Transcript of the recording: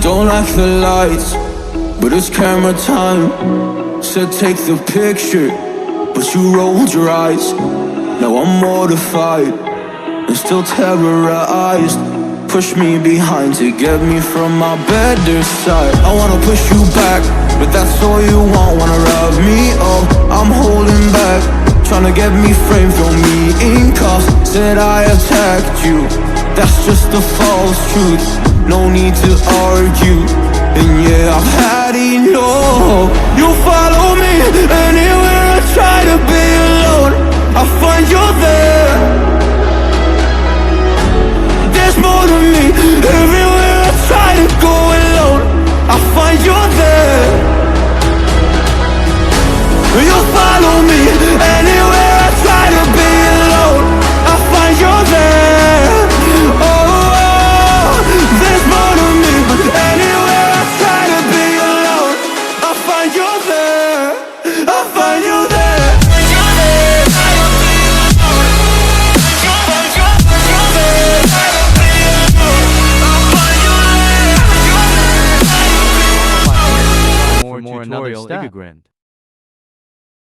don't like the lights, but it's camera time. Said take the picture, but you rolled your eyes. Now I'm mortified and still terrorized. Push me behind to get me from my better side. I wanna push you back, but that's all you want. Wanna rub me up, I'm holding back. Tryna get me framed, throw me in cuffs. Said I attacked you, that's just a false truth. No need to argue, and yeah, I've had enough. You follow me anywhere I try to be alone, I find you there. There's more to me, everywhere I try to go alone, I find you there. You follow me anywhere I try to be alone, I find you there. Oh, there's more to me, anywhere I try to be alone, I find you there, I find you there. For more tutorial, Igagrand.